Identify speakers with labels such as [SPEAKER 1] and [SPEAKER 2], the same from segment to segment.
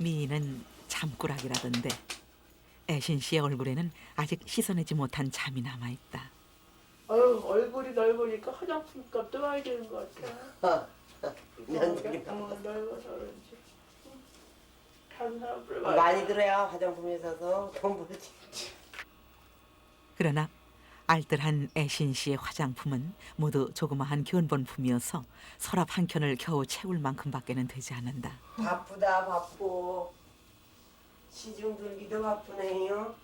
[SPEAKER 1] 미인은 잠꾸락이라던데 애신 씨의 얼굴에는 아직 씻어내지 못한 잠이 남아있다.
[SPEAKER 2] 얼굴이 넓으니까 화장품 값도 많이 드는 것 같아.
[SPEAKER 3] 면적이
[SPEAKER 2] 넓어서 그런지. 다른 사람들
[SPEAKER 3] 많이 들어야 화장품에 있어서 돈 벌지.
[SPEAKER 1] 그러나 알뜰한 애신 씨의 화장품은 모두 조그마한 견본품이어서 서랍 한 켠을 겨우 채울 만큼밖에는 되지 않는다.
[SPEAKER 3] 바쁘다 바쁘. 시중 들기도 바쁘네요.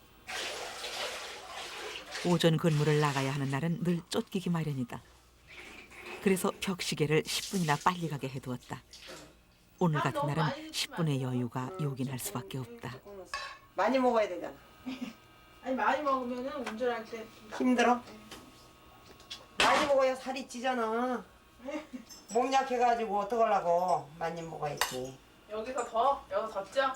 [SPEAKER 1] 오전 근무를 나가야 하는 날은 늘 쫓기기 마련이다. 그래서 벽시계를 10분이나 빨리 가게 해두었다. 오늘 같은 날은 10분의 여유가 요긴할 수밖에 없다.
[SPEAKER 3] 많이 먹어야 되잖아.
[SPEAKER 2] 아니 많이 먹으면은 운전할 때
[SPEAKER 3] 힘들어? 많이 먹어야 살이 찌잖아. 몸 약해가지고 어떡하려고. 많이 먹어야지.
[SPEAKER 2] 여기서 더 쪄?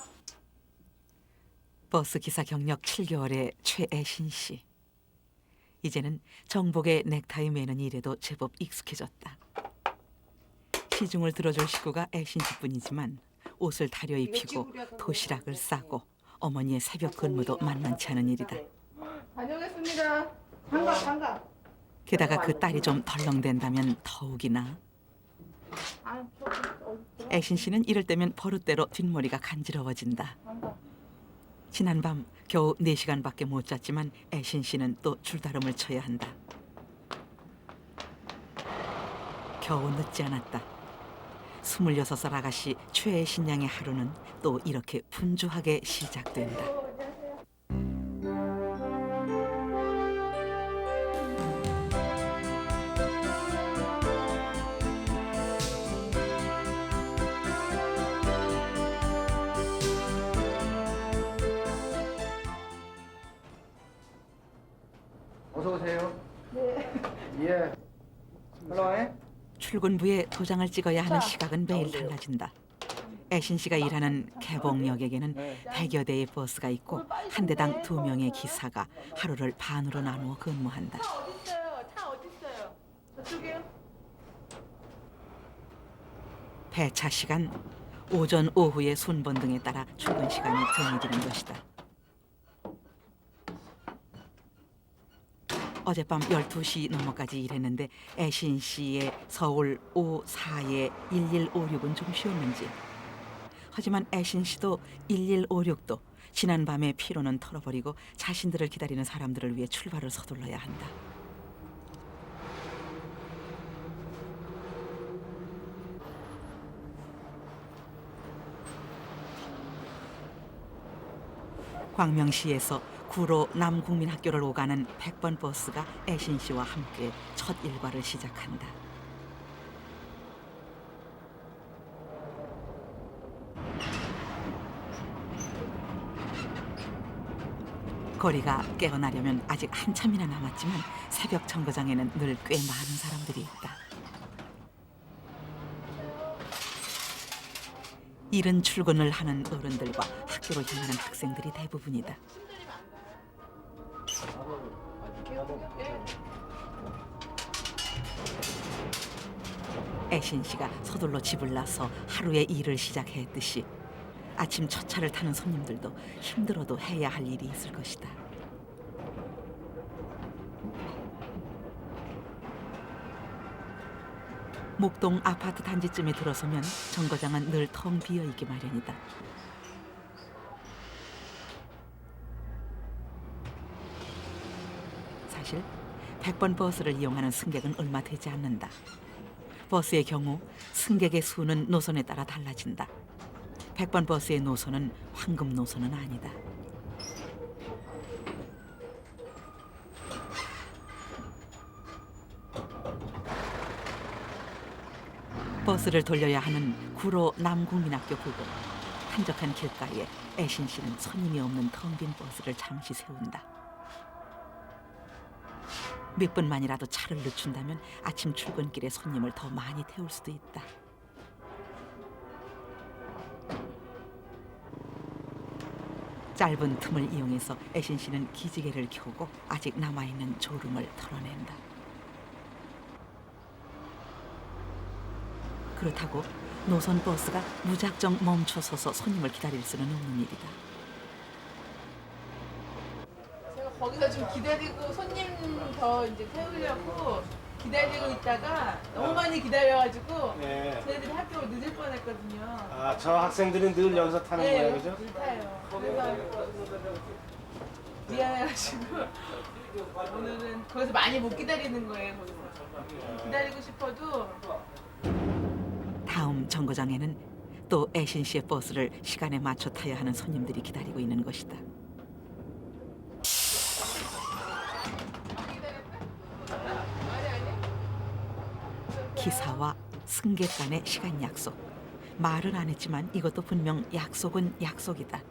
[SPEAKER 1] 버스 기사 경력 7개월의 최애신 씨. 이제는 정복에 넥타이 매는 일에도 제법 익숙해졌다. 시중을 들어줄 식구가 애신 씨뿐이지만 옷을 다려 입히고 도시락을 싸고 어머니의 새벽 근무도 만만치 않은 일이다.
[SPEAKER 2] 다녀오겠습니다. 장갑.
[SPEAKER 1] 게다가 그 딸이 좀 덜렁댄다면 더욱이나. 애신 씨는 이럴 때면 버릇대로 뒷머리가 간지러워진다. 지난밤 겨우 4시간밖에 못 잤지만 애신 씨는 또 줄다름을 쳐야 한다. 겨우 늦지 않았다. 26살 아가씨 최애신 양의 하루는 또 이렇게 분주하게 시작된다.
[SPEAKER 4] 어서 오세요. 네. 예. 올라와요?
[SPEAKER 1] 출근부에 도장을 찍어야 하는 시각은 매일 달라진다. 애신 씨가 일하는 개봉역에게는 100여 대의 버스가 있고 한 대당 2명의 기사가 하루를 반으로 나누어 근무한다.
[SPEAKER 2] 차 어디 있어요? 저쪽이요?
[SPEAKER 1] 배차 시간, 오전, 오후의 순번 등에 따라 출근 시간이 정해지는 것이다. 어젯밤 12시 넘어까지 일했는데 애신 씨의 서울 5사의 1156은 좀 쉬었는지. 하지만 애신 씨도 1156도 지난 밤의 피로는 털어버리고 자신들을 기다리는 사람들을 위해 출발을 서둘러야 한다. 광명시에서 구로 남국민학교를 오가는 100번 버스가 애신 씨와 함께 첫 일과를 시작한다. 거리가 깨어나려면 아직 한참이나 남았지만 새벽 정거장에는 늘 꽤 많은 사람들이 있다. 이른 출근을 하는 어른들과 학교로 향하는 학생들이 대부분이다. 애신 씨가 서둘러 집을 나서 하루의 일을 시작했듯이 아침 첫 차를 타는 손님들도 힘들어도 해야 할 일이 있을 것이다. 목동 아파트 단지쯤에 들어서면 정거장은 늘 텅 비어 있기 마련이다. 사실 100번 버스를 이용하는 승객은 얼마 되지 않는다. 버스의 경우 승객의 수는 노선에 따라 달라진다. 100번 버스의 노선은 황금 노선은 아니다. 버스를 돌려야 하는 구로 남국민학교 부근. 한적한 길가에 애신 씨는 손님이 없는 텅 빈 버스를 잠시 세운다. 몇 분만이라도 차를 늦춘다면 아침 출근길에 손님을 더 많이 태울 수도 있다. 짧은 틈을 이용해서 애신 씨는 기지개를 켜고 아직 남아있는 졸음을 털어낸다. 그렇다고 노선 버스가 무작정 멈춰서서 손님을 기다릴 수는 없는 일이다.
[SPEAKER 2] 제가 거기서 좀 기다리고 손님 더 이제 태우려고 기다리고 있다가 너무 많이 기다려가지고
[SPEAKER 5] 네.
[SPEAKER 2] 저희들이 학교 늦을 뻔했거든요.
[SPEAKER 5] 아, 저 학생들은 늘 여기서 타는 거예요, 그죠?
[SPEAKER 2] 늘 타요. 그래서 미안해가지고 오늘은 거기서 많이 못 기다리는 거예요. 거기서 기다리고 싶어도
[SPEAKER 1] 다음 정거장에는 또 애신 씨의 버스를 시간에 맞춰 타야 하는 손님들이 기다리고 있는 것이다. 기사와 승객 간의 시간 약속. 말은 안 했지만 이것도 분명 약속은 약속이다.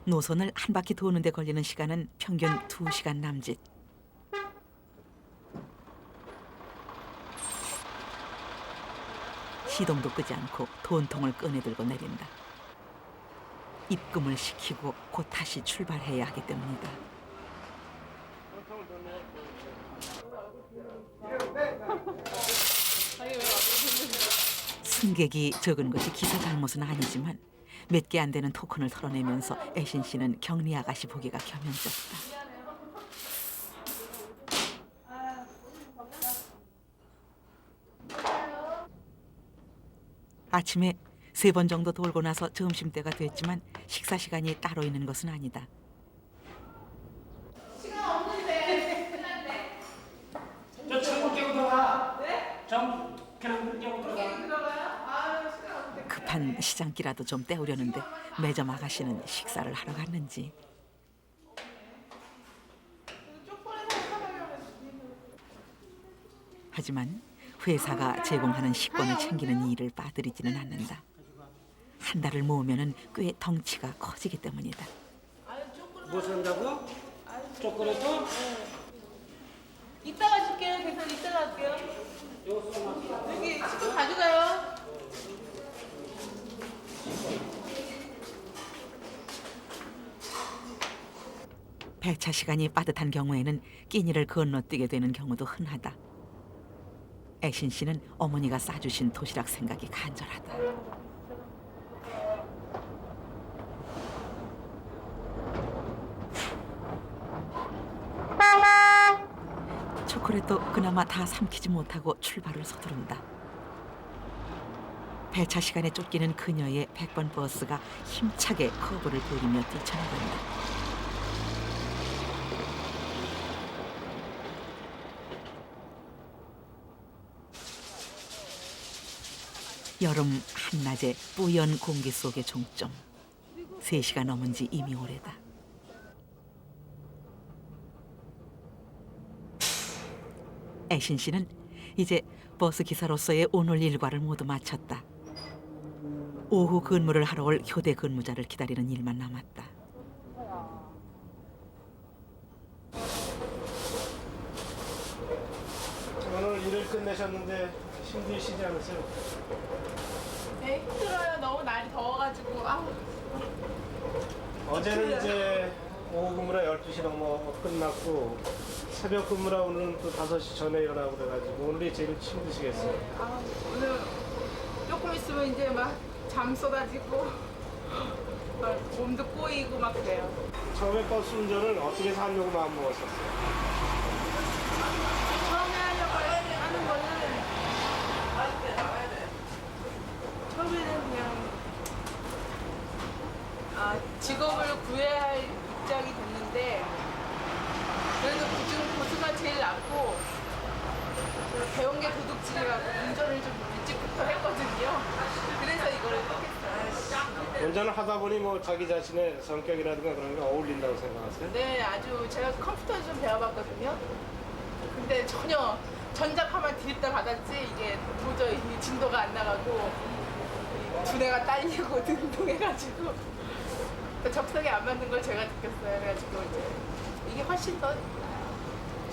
[SPEAKER 1] 노선을 한 바퀴 도는데 걸리는 시간은 평균 2시간 남짓. 시동도 끄지 않고 돈통을 꺼내들고 내린다. 입금을 시키고 곧 다시 출발해야 하기 때문이다. 승객이 적은 것이 기사 잘못은 아니지만 몇 개 안 되는 토큰을 털어내면서 애신 씨는 격리 아가씨 보기가 겸연쩍다. 아침에 3번 정도 돌고 나서 점심때가 됐지만 식사 시간이 따로 있는 것은 아니다.
[SPEAKER 6] 저 천국 깨고 들어가. 네? 천국 깨고 들어가.
[SPEAKER 1] 급한 시장기라도 좀 때우려는데 매점 아가씨는 식사를 하러 갔는지. 하지만 회사가 제공하는 식권을 챙기는 일을 빠뜨리지는 않는다. 한 달을 모으면 꽤 덩치가 커지기 때문이다.
[SPEAKER 6] 뭐 산다고? 초콜릿도?
[SPEAKER 2] 이따가 줄게요. 계산 이따가 할게요. 여기 식품 가져가요.
[SPEAKER 1] 배차 시간이 빠듯한 경우에는 끼니를 건너뛰게 되는 경우도 흔하다. 애신 씨는 어머니가 싸주신 도시락 생각이 간절하다. 초콜릿도 그나마 다 삼키지 못하고 출발을 서두른다. 배차 시간에 쫓기는 그녀의 100번 버스가 힘차게 커브를 돌리며 뛰쳐나간다. 여름 한낮의 뿌연 공기 속의 종점. 3시가 넘은 지 이미 오래다. 애신 씨는 이제 버스 기사로서의 오늘 일과를 모두 마쳤다. 오후 근무를 하러 올 교대 근무자를 기다리는 일만 남았다.
[SPEAKER 5] 오늘 일을 끝내셨는데 힘드시지 않으세요?
[SPEAKER 2] 네, 힘들어요. 너무 날이 더워가지고. 아우.
[SPEAKER 5] 어제는 이제 오후 근무라 12시 넘어 끝났고 새벽 근무라 오늘은 또 5시 전에 일어나고 그래가지고 오늘이 제일 힘드시겠어요.
[SPEAKER 2] 아, 오늘 조금 있으면 이제 막 잠 쏟아지고 막 몸도 꼬이고 막 그래요.
[SPEAKER 5] 처음에 버스 운전을 어떻게 해서 하려고 마음 먹었었어요?
[SPEAKER 2] 처음에 하려고 하는 거는 처음에는 그냥 직업을 구해야 할 입장이 됐는데 그래도 지금 고수가 제일 낫고 배운 게 도둑질이라고 운전을 좀 일찍부터 했거든요. 그래서 이걸 택했어요.
[SPEAKER 5] 운전을 하다 보니 뭐 자기 자신의 성격이라든가 그런 게 어울린다고 생각하세요?
[SPEAKER 2] 네, 아주 제가 컴퓨터를 좀 배워봤거든요. 근데 전혀 전자파만 디립다 받았지 이게 도저히 진도가 안 나가고 이 두뇌가 딸리고 등등해가지고 적성에 안 맞는 걸 제가 느꼈어요. 그래가지고 이제 이게 훨씬 더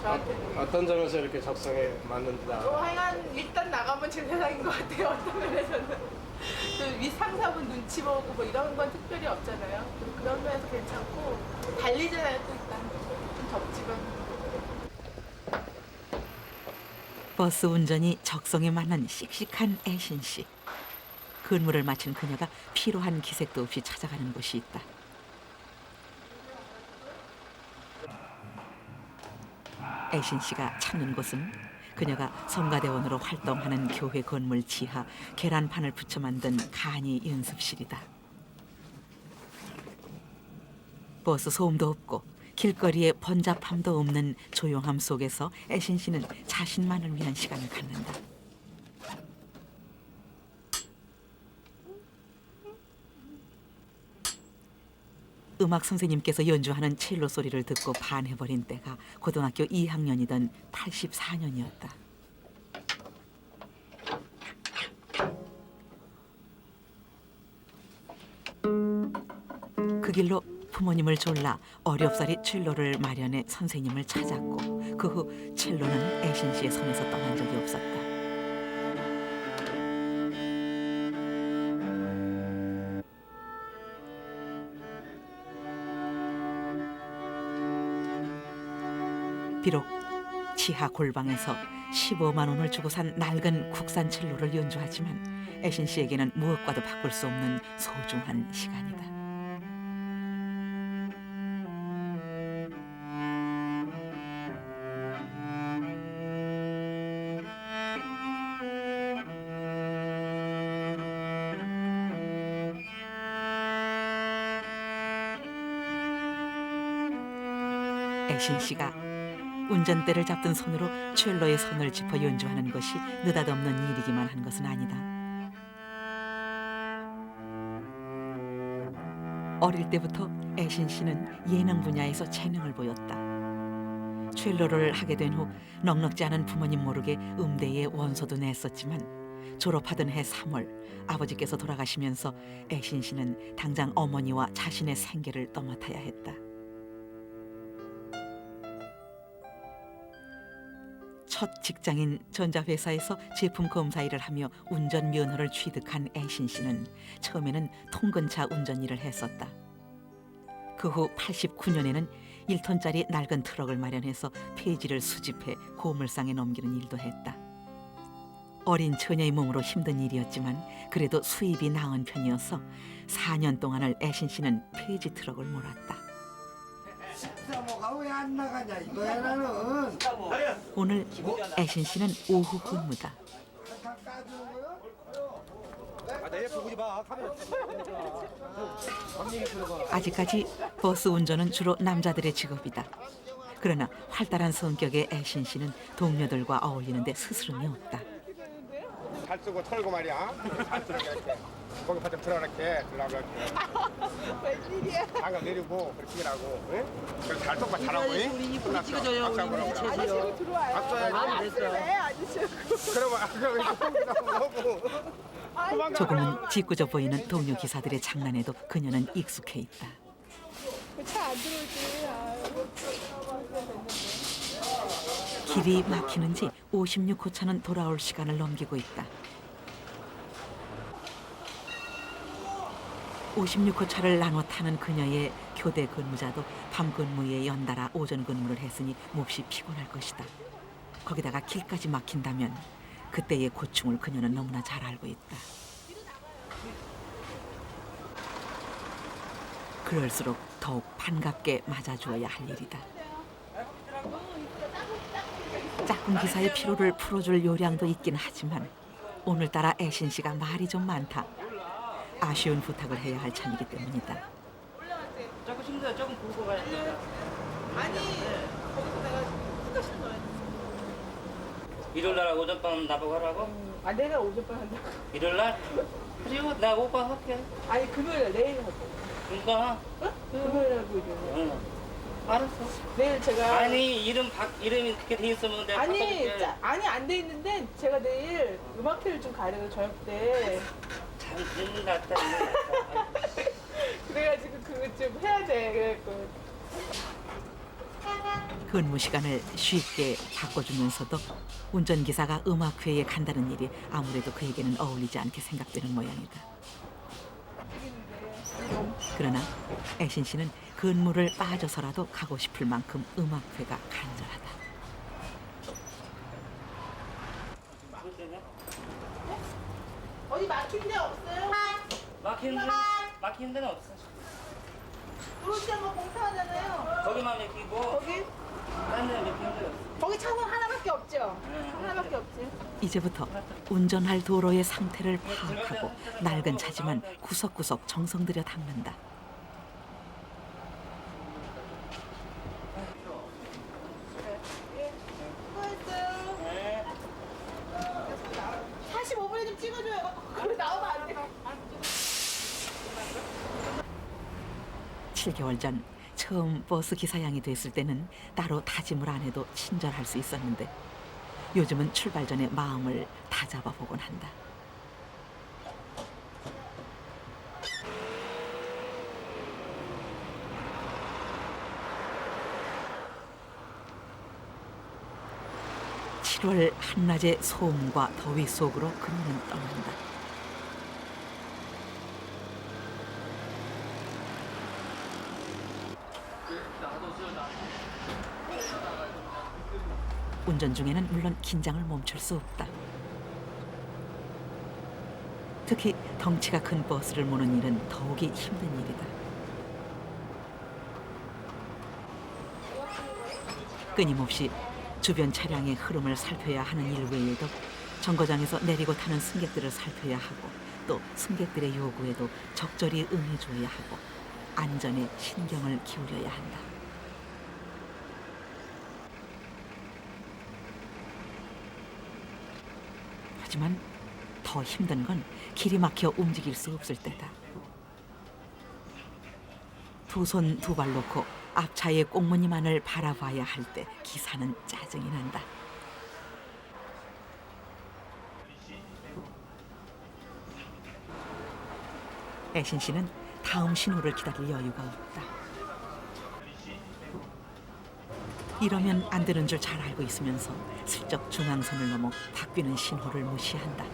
[SPEAKER 2] 저한테는
[SPEAKER 5] 어떤 점에서 이렇게 적성에 맞는다?
[SPEAKER 2] 하여간 일단 나가면 제 세상인 것 같아요. 어떤 면에서는 윗 상사분 눈치 보고 뭐 이런 건 특별히 없잖아요. 그런 면에서 괜찮고 달리잖아요. 또 일단 좀 덥지만
[SPEAKER 1] 버스 운전이 적성에 맞는 씩씩한 애신 씨. 근무를 마친 그녀가 피로한 기색도 없이 찾아가는 곳이 있다. 애신 씨가 찾는 곳은 그녀가 성가대원으로 활동하는 교회 건물 지하 계란판을 붙여 만든 간이 연습실이다. 버스 소음도 없고 길거리에 번잡함도 없는 조용함 속에서 애신 씨는 자신만을 위한 시간을 갖는다. 음악 선생님께서 연주하는 첼로 소리를 듣고 반해버린 때가 고등학교 2학년이던 84년이었다. 그 길로 부모님을 졸라 어렵사리 첼로를 마련해 선생님을 찾았고 그 후 첼로는 애신 씨의 손에서 떠난 적이 없었다. 비록 지하 골방에서 15만 원을 주고 산 낡은 국산 첼로를 연주하지만 애신 씨에게는 무엇과도 바꿀 수 없는 소중한 시간이다. 애신 씨가 운전대를 잡던 손으로 첼로의 손을 짚어 연주하는 것이 느닷없는 일이기만 한 것은 아니다. 어릴 때부터 애신 씨는 예능 분야에서 재능을 보였다. 첼로를 하게 된 후 넉넉지 않은 부모님 모르게 음대에 원서도 냈었지만 졸업하던 해 3월 아버지께서 돌아가시면서 애신 씨는 당장 어머니와 자신의 생계를 떠맡아야 했다. 첫 직장인 전자회사에서 제품 검사 일을 하며 운전면허를 취득한 애신 씨는 처음에는 통근차 운전 일을 했었다. 그 후 89년에는 1톤짜리 낡은 트럭을 마련해서 폐지를 수집해 고물상에 넘기는 일도 했다. 어린 처녀의 몸으로 힘든 일이었지만 그래도 수입이 나은 편이어서 4년 동안을 애신 씨는 폐지 트럭을 몰았다.
[SPEAKER 4] 식사모가 왜 안 나가냐 이거야 나는.
[SPEAKER 1] 오늘 애신 씨는 오후 근무다.
[SPEAKER 4] 다 까주는 거야?
[SPEAKER 1] 아직까지 버스 운전은 주로 남자들의 직업이다. 그러나 활달한 성격의 애신 씨는 동료들과 어울리는데 스스럼이 없다.
[SPEAKER 7] 잘 쓰고 털고 말이야. 잘 쓰고 이렇게 거기 바짝 들어가게 들어가게.
[SPEAKER 2] 웬일이야?
[SPEAKER 7] 장갑 내리고 그렇게 일하고. 응? 그래 잘 똑바 잘하고. 우리 이쁘게 찍어줘요.
[SPEAKER 2] 아저씨로 들어와요.
[SPEAKER 7] 박수해야지.
[SPEAKER 2] 네, 아저씨.
[SPEAKER 7] 그러면 하고.
[SPEAKER 1] 조금은 짓궂어 보이는 동료 기사들의 장난에도 그녀는 익숙해 있다.
[SPEAKER 2] 차 안 들어오지.
[SPEAKER 1] 길이 막히는지 56호차는 돌아올 시간을 넘기고 있다. 56호차를 나눠 타는 그녀의 교대 근무자도 밤 근무에 연달아 오전 근무를 했으니 몹시 피곤할 것이다. 거기다가 길까지 막힌다면 그때의 고충을 그녀는 너무나 잘 알고 있다. 그럴수록 더욱 반갑게 맞아주어야 할 일이다. 짝꿍 기사의 피로를 풀어줄 요량도 있긴 하지만 오늘따라 애신 씨가 말이 좀 많다. 아쉬운 부탁을 해야 할 참이기 때문이다.
[SPEAKER 6] 조금 힘들어. 조금 굵고 가야 돼.
[SPEAKER 2] 아니, 거기서 내가 후가시 넣어야
[SPEAKER 6] 일요일 날 오전밤 나보고 하라고?
[SPEAKER 2] 아, 내가 오전반 한다고.
[SPEAKER 6] 일요일 날? 그리고 나 오빠 할게.
[SPEAKER 2] 아니, 금요일 내일 하고.
[SPEAKER 6] 그러니까
[SPEAKER 2] 금요일 하고 일요일.
[SPEAKER 6] 응. 알았어.
[SPEAKER 2] 내일 제가.
[SPEAKER 6] 아니 이름이 그렇게 돼 있으면 내가
[SPEAKER 2] 아니,
[SPEAKER 6] 바꿔줄게.
[SPEAKER 2] 아니 안 돼 있는데 제가 내일 음악회를 좀 가야 돼요 저녁 때.
[SPEAKER 6] 참 늦는 것 같다.
[SPEAKER 2] 그래가지고 그거 좀 해야 돼. 그래갖고.
[SPEAKER 1] 근무 시간을 쉽게 바꿔주면서도 운전기사가 음악회에 간다는 일이 아무래도 그에게는 어울리지 않게 생각되는 모양이다. 그러나 애신 씨는 근무를 빠져서라도 가고 싶을 만큼 음악회가 간절하다.
[SPEAKER 2] 어디 막힌 데 없어요?
[SPEAKER 6] 막히는 데는 없어.
[SPEAKER 2] 도로시 한번 공사하잖아요.
[SPEAKER 6] 거기만 막히고
[SPEAKER 2] 거기?
[SPEAKER 6] 딴 데는 막히는 데는 없어.
[SPEAKER 2] 거기 차선 하나밖에 없죠? 하나밖에 없지.
[SPEAKER 1] 이제부터 운전할 도로의 상태를 파악하고 낡은 차지만 구석구석 정성 들여 닦는다.
[SPEAKER 2] 수고했어요.
[SPEAKER 6] 네.
[SPEAKER 2] 45분에 좀 찍어줘요. 그래 나오면 안 돼.
[SPEAKER 1] 7개월 전 처음 버스 기사양이 됐을 때는 따로 다짐을 안 해도 친절할 수 있었는데 요즘은 출발 전에 마음을 다잡아 보곤 한다. (7월) 한낮의 소음과 더위 속으로 그녀는 떠난다. 운전 중에는 물론 긴장을 멈출 수 없다. 특히 덩치가 큰 버스를 모는 일은 더욱이 힘든 일이다. 끊임없이 주변 차량의 흐름을 살펴야 하는 일 외에도 정거장에서 내리고 타는 승객들을 살펴야 하고 또 승객들의 요구에도 적절히 응해줘야 하고 안전에 신경을 기울여야 한다. 하지만 더 힘든 건 길이 막혀 움직일 수 없을 때다. 두 손 두 발 놓고 앞차의 꽁무니만을 바라봐야 할 때 기사는 짜증이 난다. 애신 씨는 다음 신호를 기다릴 여유가 없다. 이러면 안 되는 줄 잘 알고 있으면서 슬쩍 중앙선을 넘어 바뀌는 신호를 무시한다.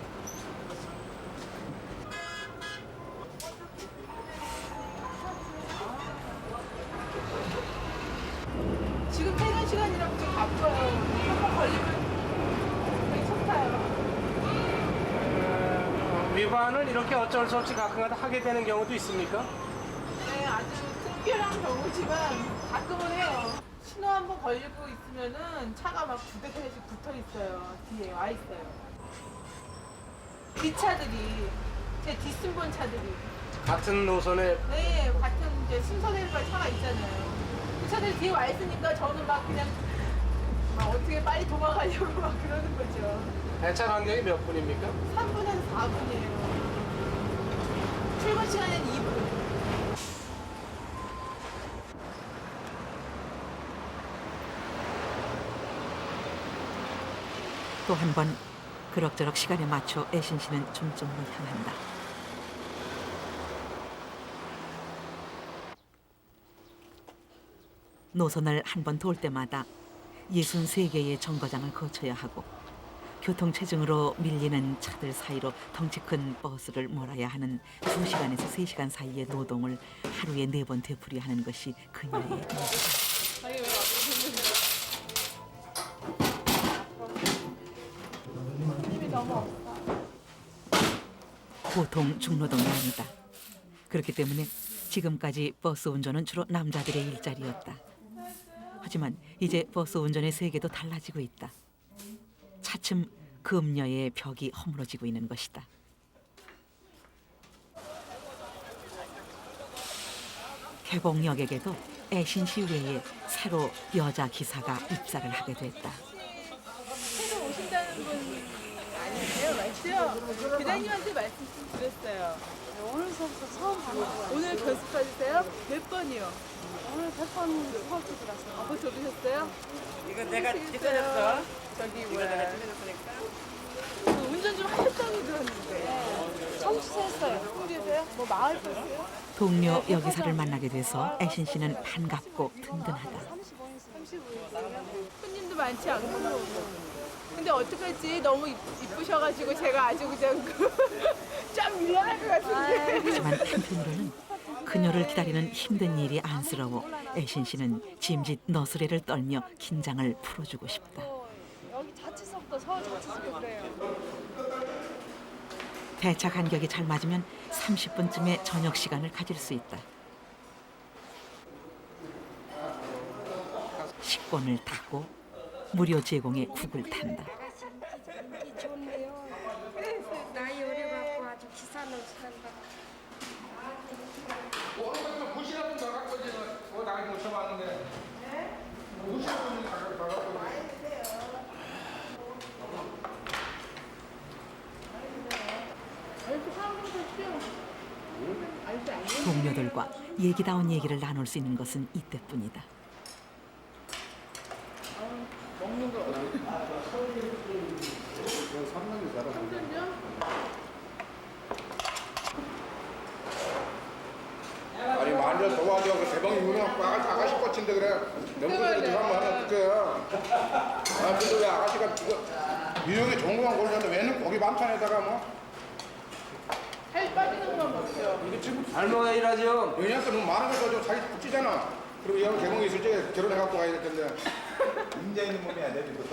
[SPEAKER 2] 지금 퇴근 시간이라고 좀 바빠요. 한번 걸리면 되게 속타요.
[SPEAKER 5] 위반을 이렇게 어쩔 수 없이 가끔가다 하게 되는 경우도 있습니까?
[SPEAKER 2] 네, 아주 특별한 경우지만 가끔은 해요. 신호 한번 걸리고 있으면은 차가 막 두대 세대씩 붙어 있어요. 뒤에 와 있어요. 뒷차들이 제 뒷순번 차들이
[SPEAKER 5] 같은 노선에
[SPEAKER 2] 네 같은 이제 순서대로 차가 있잖아요. 그 차들이 뒤에 와 있으니까 저는 막 그냥 막 어떻게 빨리 도망가려고 막 그러는 거죠.
[SPEAKER 5] 배차 간격이 몇 분입니까?
[SPEAKER 2] 3분에서 4분이에요. 출근 시간에는 2분.
[SPEAKER 1] 또 한 번 그럭저럭 시간에 맞춰 애신 씨는 종점으로 향한다. 노선을 한 번 돌 때마다 63개의 정거장을 거쳐야 하고 교통체증으로 밀리는 차들 사이로 덩치 큰 버스를 몰아야 하는 2시간에서 3시간 사이의 노동을 하루에 4번 되풀이하는 것이 그녀의 일이다.
[SPEAKER 2] 힘이 너무 없어.
[SPEAKER 1] 보통 중노동이 아니다. 그렇기 때문에 지금까지 버스 운전은 주로 남자들의 일자리였다. 하지만 이제 버스 운전의 세계도 달라지고 있다. 차츰 금녀의 벽이 허물어지고 있는 것이다. 개봉역에게도 애신 씨 외에 새로 여자 기사가 입사를 하게 됐다.
[SPEAKER 2] 새로 오신다는 분 아니세요? 맞죠? 기자님한테 말씀 좀 드렸어요.
[SPEAKER 8] 오늘서부터 처음 받는 거예요.
[SPEAKER 2] 오늘 교습 받으세요? 몇 번이요?
[SPEAKER 8] 오늘 100번 수업 들었어요.
[SPEAKER 2] 벌써 오셨어요?
[SPEAKER 6] 이거 내가 찍어줬어.
[SPEAKER 2] 저기
[SPEAKER 6] 이거 내가
[SPEAKER 2] 뭐야.
[SPEAKER 6] 찍어줬으니까.
[SPEAKER 2] 운전 좀 하셨다고 들었는데.
[SPEAKER 8] 청취했어요.
[SPEAKER 2] 홍대세요? 뭐 마을 버스요?
[SPEAKER 1] 동료 여기사를 만나게 돼서 애신 씨는 반갑고 든든하다.
[SPEAKER 8] 35일이에요.
[SPEAKER 2] 손님도 많지 않고. 근데 어떡하지? 너무 이쁘셔가지고 제가 아주 그냥 좀 밀려날 것 같은데.
[SPEAKER 1] 하지만 한편으로는 그녀를 기다리는 힘든 일이 안쓰러워 애신 씨는 짐짓 너스레를 떨며 긴장을 풀어주고 싶다.
[SPEAKER 8] 여기 자취서부터 서울 자취서부터 그래요.
[SPEAKER 1] 배차 간격이 잘 맞으면 30분쯤의 저녁 시간을 가질 수 있다. 식권을 타고 무료 제공의 국을 탄다.
[SPEAKER 8] 좋네요. 나이 어려갖고 아주 기사는 산다.
[SPEAKER 7] 무시라도 나갈 거지. 나가지 못 쳐봤는데. 무시라도 나갈 거지.
[SPEAKER 1] 동료들과 얘기다운 얘기를 나눌 수 있는 것은 이때뿐이다.
[SPEAKER 7] 아니 만져 도와줘. 그 대방이 유명 아가씨 꽃인데 그래. 명분으로 들어가면 어떡해. 아 근데 왜 아가씨가 이거 유형이 좋은 것만 고르는데 왜는 고기 반찬에다가 뭐.
[SPEAKER 2] 살 빠지는 건 먹죠.
[SPEAKER 7] 이게 지금
[SPEAKER 4] 잘 먹어야 일하죠.
[SPEAKER 7] 영양가 너무 많은 거 가지고 자기 붙이잖아. 그리고 얘는 개봉이 있을 때 결혼해갖고 가야 될 텐데.
[SPEAKER 4] 문제 있는 몸이야 내 지금.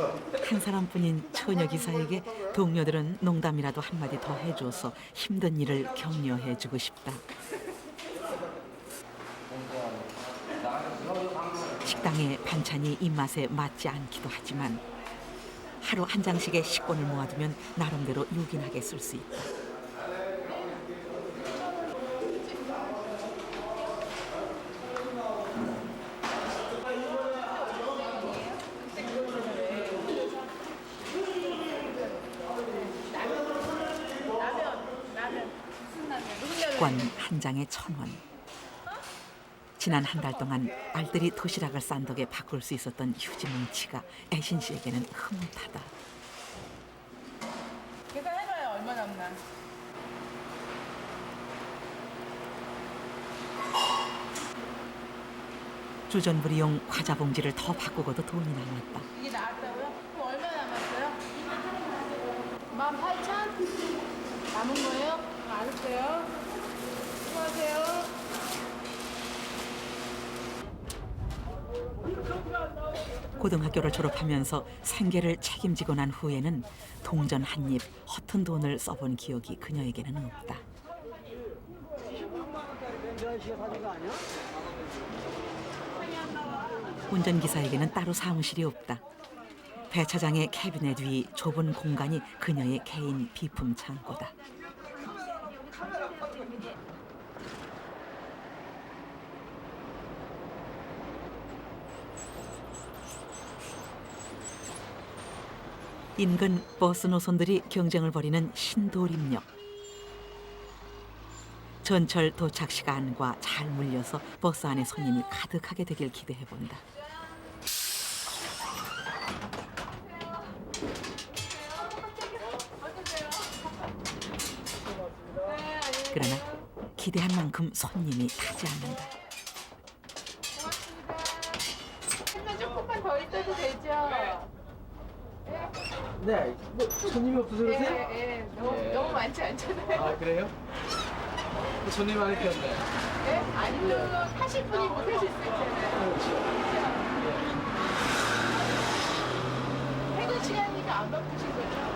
[SPEAKER 1] 한 사람뿐인 처녀 기사에게 동료들은 농담이라도 한마디 더 해줘서 힘든 일을 격려해주고 싶다. 식당의 반찬이 입맛에 맞지 않기도 하지만 하루 한 장씩의 식권을 모아두면 나름대로 요긴하게 쓸 수 있다. 식권 한 장에 1,000원. 지난 한 달 동안 알뜰히 도시락을 싼 덕에 바꿀 수 있었던 휴지 뭉치가 애신 씨에게는 흐뭇하다.
[SPEAKER 2] 계산해봐요. 얼마 남나.
[SPEAKER 1] 주전부리용 과자 봉지를 더 바꾸고도 돈이 남았다.
[SPEAKER 2] 이게 나왔다고요? 그럼 얼마 남았어요? 18,000? 남은 거예요? 알았어요. 수고하세요.
[SPEAKER 1] 고등학교를 졸업하면서 생계를 책임지고 난 후에는 동전 한 입 허튼 돈을 써본 기억이 그녀에게는 없다. 운전기사에게는 따로 사무실이 없다. 배차장의 캐비넷 위 좁은 공간이 그녀의 개인 비품 창고다. 인근 버스 노선들이 경쟁을 벌이는 신도림역. 전철 도착 시간과 잘 물려서 버스 안에 손님이 가득하게 되길 기대해 본다. 그러나 기대한 만큼 손님이 타지 않는다.
[SPEAKER 2] 고맙습니다. 조금만 더 있어도 되죠?
[SPEAKER 9] 네, 뭐 손님이 없어서 그러세요?
[SPEAKER 2] 예. 너무 많지 않잖아요.
[SPEAKER 9] 아 그래요? 손님 많이 폈네.
[SPEAKER 2] 네? 아니면 하실 분이 못 하실 수 있잖아요. 퇴근 시간이니까 안 바쁘신 거죠?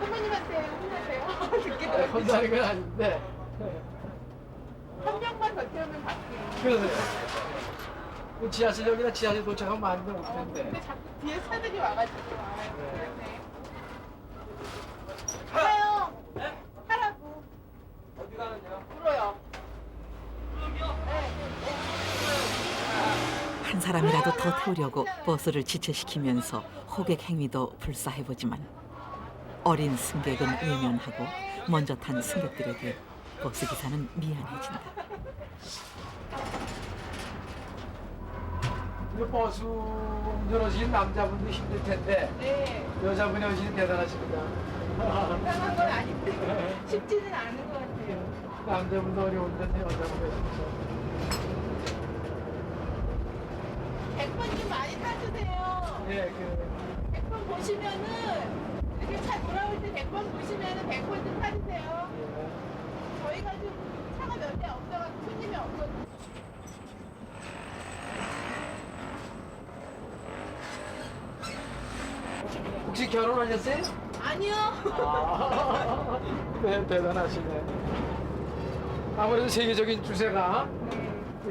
[SPEAKER 2] 부모님한테 혼나세요? 듣게
[SPEAKER 9] 아,
[SPEAKER 2] 들었죠?
[SPEAKER 9] 혼자는 건 아닌데.
[SPEAKER 2] 한 명만 더 태우면 바뀌어요.
[SPEAKER 9] 그러세요. 뭐 지하철역이나 지하철 도착하면 많이들 올
[SPEAKER 2] 근데
[SPEAKER 9] 텐데.
[SPEAKER 2] 자꾸 뒤에 차들이 와가지고 그러네. 가요. 하라고.
[SPEAKER 9] 어디 가는요?
[SPEAKER 2] 불어요.
[SPEAKER 1] 한 사람이라도 더 태우려고 버스를 지체시키면서 호객 행위도 불사해보지만 어린 승객은 외면하고 먼저 탄 승객들에게 버스기사는 미안해진다.
[SPEAKER 9] 이 버스 운전하시는 남자분도 힘들 텐데
[SPEAKER 2] 네.
[SPEAKER 9] 여자분이 오시는 대단하십니다.
[SPEAKER 2] 이상한 건 아닌데 쉽지는 않은 것 같아요.
[SPEAKER 9] 남자분도 어려운데 여자분이 오시죠.
[SPEAKER 2] 100번 좀 많이 타주세요.
[SPEAKER 9] 네,
[SPEAKER 2] 100번 보시면은 이렇게 차 돌아올 때 100번 보시면은 100번 좀 타주세요. 저희가 좀 차가 몇 대 없어가지고 손님이 없거든요.
[SPEAKER 9] 혹시 결혼하셨어요?
[SPEAKER 2] 아니요.
[SPEAKER 9] 네, 대단하시네. 아무래도 세계적인 추세가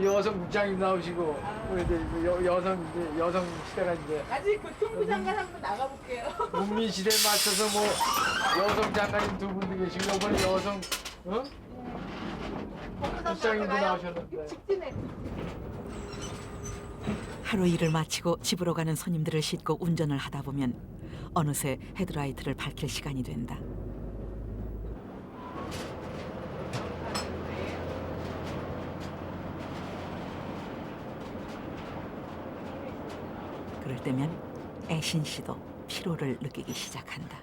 [SPEAKER 9] 여성 국장님 나오시고 우리 이제 여성 시대가 이제
[SPEAKER 2] 아직 교통부 장관 한번 나가볼게요.
[SPEAKER 9] 국민 시대에 맞춰서 뭐 여성 장관님 두 분도 계시고 이번에 여성 국장님도 나오셨는데.
[SPEAKER 2] 직진해.
[SPEAKER 1] 하루 일을 마치고 집으로 가는 손님들을 싣고 운전을 하다 보면 어느새 헤드라이트를 밝힐 시간이 된다. 그럴 때면 애신 씨도 피로를 느끼기 시작한다.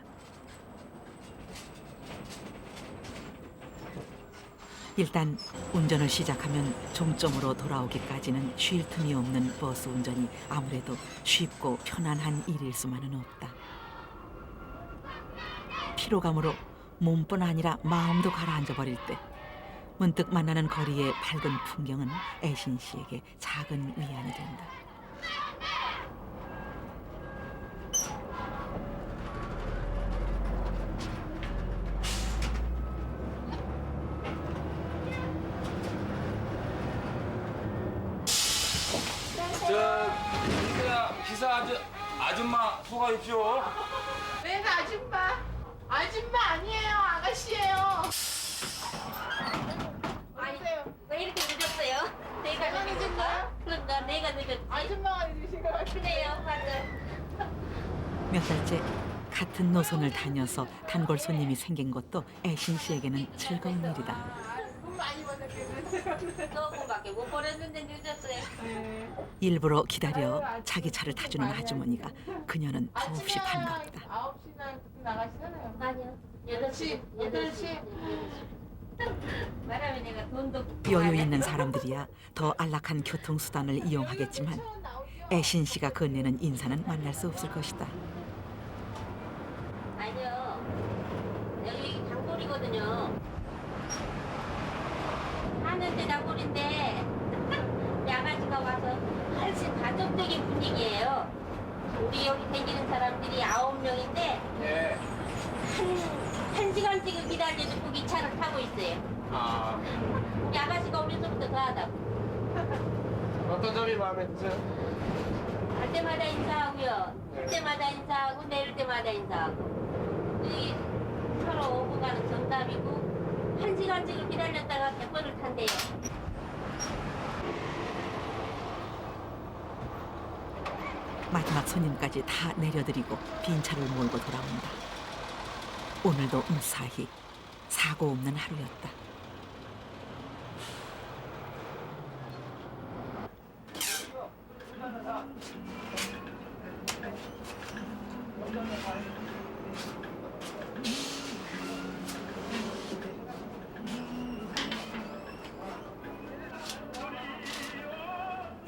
[SPEAKER 1] 일단 운전을 시작하면 종점으로 돌아오기까지는 쉴 틈이 없는 버스 운전이 아무래도 쉽고 편안한 일일 수만은 없다. 피로감으로 몸뿐 아니라 마음도 가라앉아 버릴 때 문득 만나는 거리의 밝은 풍경은 애신 씨에게 작은 위안이 된다.
[SPEAKER 6] 기사 아줌마 소가십시오.
[SPEAKER 2] 내가 아줌마. 아줌마 아니에요. 아가씨예요.
[SPEAKER 8] 아니,
[SPEAKER 2] 보세요.
[SPEAKER 8] 왜 이렇게 늦었어요? 내가
[SPEAKER 2] 내가
[SPEAKER 8] 늦었나?
[SPEAKER 2] 늦었나요?
[SPEAKER 8] 그런가 내가 늦었지.
[SPEAKER 2] 아줌마가 늦으신 것 같아요.
[SPEAKER 8] 그래요, 맞아.
[SPEAKER 1] 몇 달째 같은 노선을 다녀서 단골 손님이 생긴 것도 애신 씨에게는 즐거운 일이다.
[SPEAKER 2] 돈 많이 받았겠는데.
[SPEAKER 8] 너무밖에 못 보냈는데 늦었어요.
[SPEAKER 1] 일부러 기다려 자기 차를 타주는 아주머니가 그녀는 더없이 반갑다.
[SPEAKER 2] 9시나 그때 나가시잖아요.
[SPEAKER 8] 아니요.
[SPEAKER 2] 8시, 8시.
[SPEAKER 8] 말하면 내가 돈도
[SPEAKER 1] 여유 있는 사람들이야 더 안락한 교통수단을 이용하겠지만 애신 씨가 건네는 인사는 만날 수 없을 것이다.
[SPEAKER 8] 아니요. 여기 단골이거든요. 하는데 단골인데 양아지가 와서 훨씬 가족적인 분위기예요. 우리 여기 다니는 사람들이 9명인데
[SPEAKER 6] 네.
[SPEAKER 8] 한 시간씩을 기다려도 거기 차를 타고 있어요.
[SPEAKER 6] 아,
[SPEAKER 8] 우리 아가씨가 어려서부터 더 하다고.
[SPEAKER 9] 어떤 점이 마음에 드세요?
[SPEAKER 8] 갈 때마다 인사하고요. 갈 때마다 인사하고 내릴 때마다 인사하고. 이 서로 오고 가는 정답이고 1시간씩을 기다렸다가 100번을 탄대요.
[SPEAKER 1] 마지막 손님까지 다 내려드리고 빈 차를 몰고 돌아온다. 오늘도 무사히 사고 없는 하루였다.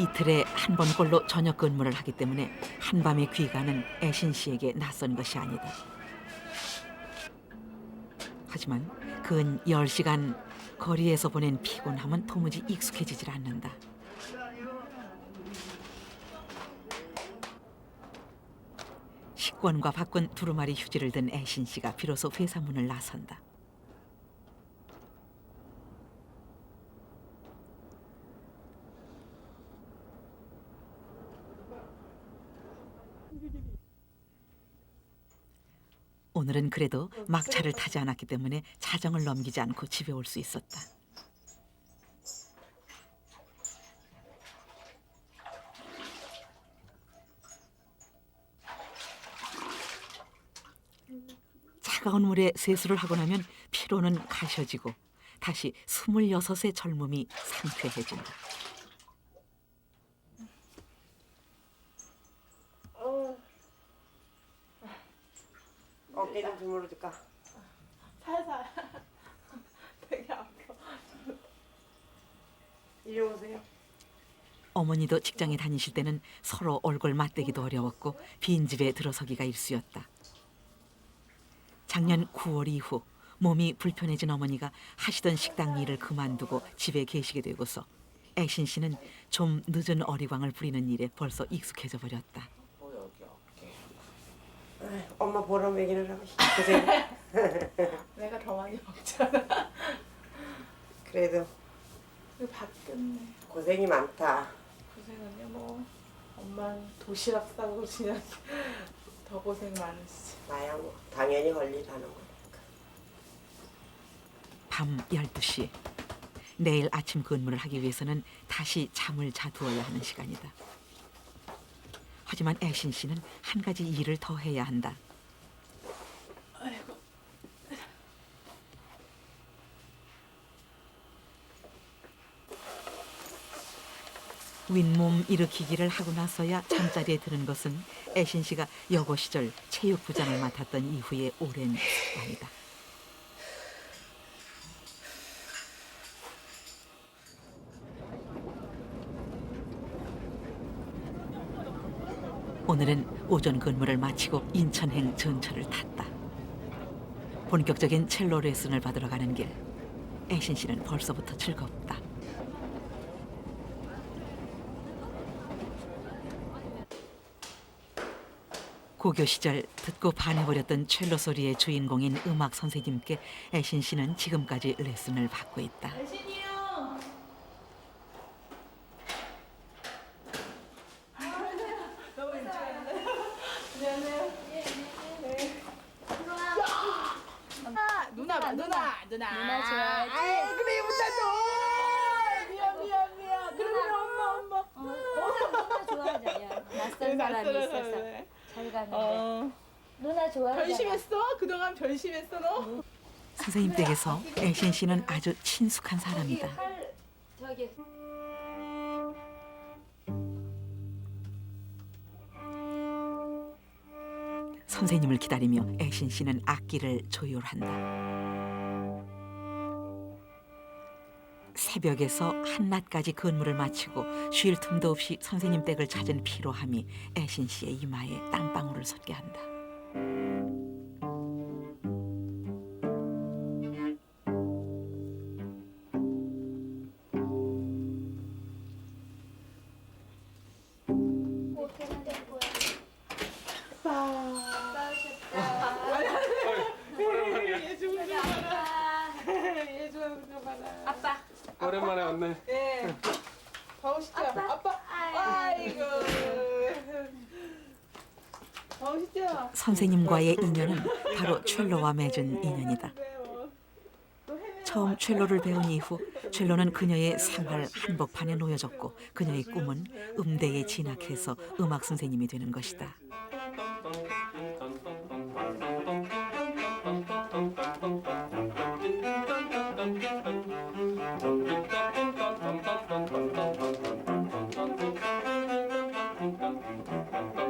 [SPEAKER 1] 이틀에 한 번꼴로 저녁 근무를 하기 때문에 한밤의 귀가는 애신 씨에게 낯선 것이 아니다. 하지만 근 10시간 거리에서 보낸 피곤함은 도무지 익숙해지질 않는다. 식권과 바꾼 두루마리 휴지를 든 애신 씨가 비로소 회사 문을 나선다. 오늘은 그래도 막차를 타지 않았기 때문에 자정을 넘기지 않고 집에 올 수 있었다. 차가운 물에 세수를 하고 나면 피로는 가셔지고 다시 26의 젊음이 상쾌해진다.
[SPEAKER 3] 어깨 좀 주물러줄까?
[SPEAKER 2] 살살. 되게 아파.
[SPEAKER 3] 이리 오세요.
[SPEAKER 1] 어머니도 직장에 다니실 때는 서로 얼굴 맞대기도 어려웠고 빈집에 들어서기가 일쑤였다. 작년 9월 이후 몸이 불편해진 어머니가 하시던 식당 일을 그만두고 집에 계시게 되고서 애신 씨는 좀 늦은 어리광을 부리는 일에 벌써 익숙해져 버렸다.
[SPEAKER 3] 엄마 보러 먹이느라고 고생.
[SPEAKER 2] 내가 더 많이 먹잖아.
[SPEAKER 3] 그래도
[SPEAKER 2] 이거 밥 끝내.
[SPEAKER 3] 고생이 많다.
[SPEAKER 2] 고생은요 뭐. 엄마는 도시락 싸고 그냥 더 고생 많으시지.
[SPEAKER 3] 나야 뭐 당연히 할 일 하는 거니까.
[SPEAKER 1] 밤 12시. 내일 아침 근무를 하기 위해서는 다시 잠을 자두어야 하는 시간이다. 하지만 애신 씨는 한 가지 일을 더 해야 한다.
[SPEAKER 2] 아이고.
[SPEAKER 1] 윗몸 일으키기를 하고 나서야 잠자리에 드는 것은 애신 씨가 여고 시절 체육부장을 맡았던 이후의 오랜 습관이다. 오늘은 오전 근무를 마치고 인천행 전철을 탔다. 본격적인 첼로 레슨을 받으러 가는 길. 애신 씨는 벌써부터 즐겁다. 고교 시절 듣고 반해버렸던 첼로 소리의 주인공인 음악 선생님께 애신 씨는 지금까지 레슨을 받고 있다.
[SPEAKER 2] 애신이요. 너무 일찍 왔네. 안녕하세요. 네. 누나 봐, 누나.
[SPEAKER 8] 누나 좋아하지?
[SPEAKER 2] 아이, 그래, 누나도. 미안. 그래, 엄마.
[SPEAKER 8] 누나 좋아하잖아. 낯선 사람이 있어서 잘 가는데. 누나 좋아하잖아.
[SPEAKER 2] 변심했어? 그동안 변심했어, 너?
[SPEAKER 1] 선생님 댁에서 애신 씨는 아주 친숙한 사람이다.
[SPEAKER 8] 저기
[SPEAKER 1] 선생님을 기다리며 애신 씨는 악기를 조율한다. 새벽에서 한낮까지 근무를 마치고 쉴 틈도 없이 선생님 댁을 찾은 피로함이 애신 씨의 이마에 땀방울을 솟게 한다.
[SPEAKER 2] 얘 좋아하는 거 봐라.
[SPEAKER 8] 아빠.
[SPEAKER 5] 오랜만에 왔네.
[SPEAKER 2] 네. 더우시죠? 아빠. 아이고. 더우시죠?
[SPEAKER 1] 선생님과의 인연은 바로 첼로와 맺은 인연이다. 처음 첼로를 배운 이후 첼로는 그녀의 생활 한복판에 놓여졌고 그녀의 꿈은 음대에 진학해서 음악 선생님이 되는 것이다.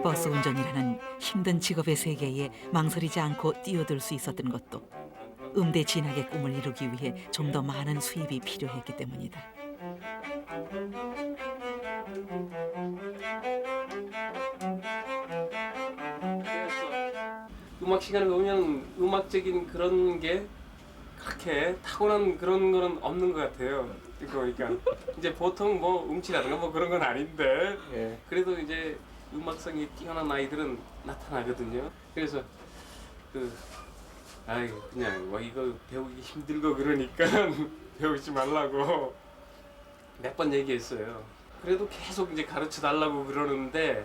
[SPEAKER 1] 버스 운전이라는 힘든 직업의 세계에 망설이지 않고 뛰어들 수 있었던 것도 음대 진학의 꿈을 이루기 위해 좀 더 많은 수입이 필요했기 때문이다.
[SPEAKER 10] 음악 시간에 오면 음악적인 그런 게 그렇게 타고난 그런 거는 없는 것 같아요. 그러니까 이제 보통 뭐 음치라든가 뭐 그런 건 아닌데
[SPEAKER 5] 예.
[SPEAKER 10] 그래도 이제 음악성이 뛰어난 아이들은 나타나거든요. 그래서 그냥 뭐 이거 배우기 힘들고 그러니까 배우지 말라고 몇 번 얘기했어요. 그래도 계속 이제 가르쳐 달라고 그러는데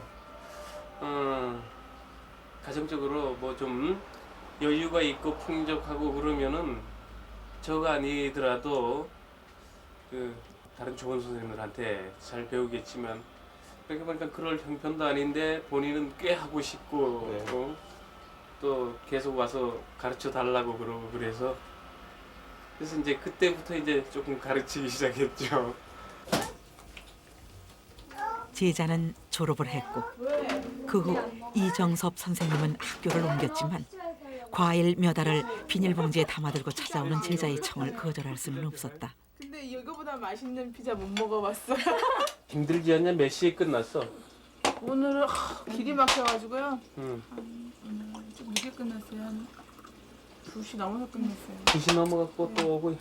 [SPEAKER 10] 가정적으로 뭐 좀 여유가 있고 풍족하고 그러면은 저가 아니더라도 다른 좋은 선생님들한테 잘 배우겠지만 그렇게 보니까 그럴 형편도 아닌데 본인은 꽤 하고 싶고
[SPEAKER 5] 네.
[SPEAKER 10] 또 계속 와서 가르쳐 달라고 그러고 그래서 이제 그때부터 이제 조금 가르치기 시작했죠.
[SPEAKER 1] 제자는 졸업을 했고 그 후 이정섭 선생님은 학교를 옮겼지만 과일 몇 알을 비닐봉지에 담아들고 찾아오는 제자의 청을 거절할 수는 없었다.
[SPEAKER 2] 근데 이거보다 맛있는 피자 못 먹어봤어요.
[SPEAKER 10] 힘들지 않냐? 몇 시에 끝났어?
[SPEAKER 2] 오늘은 길이 막혀가지고요.
[SPEAKER 10] 응.
[SPEAKER 2] 좀 늦게 끝났어요. 한 2시 넘어서 끝났어요.
[SPEAKER 10] 2시 넘어갖고 또 오고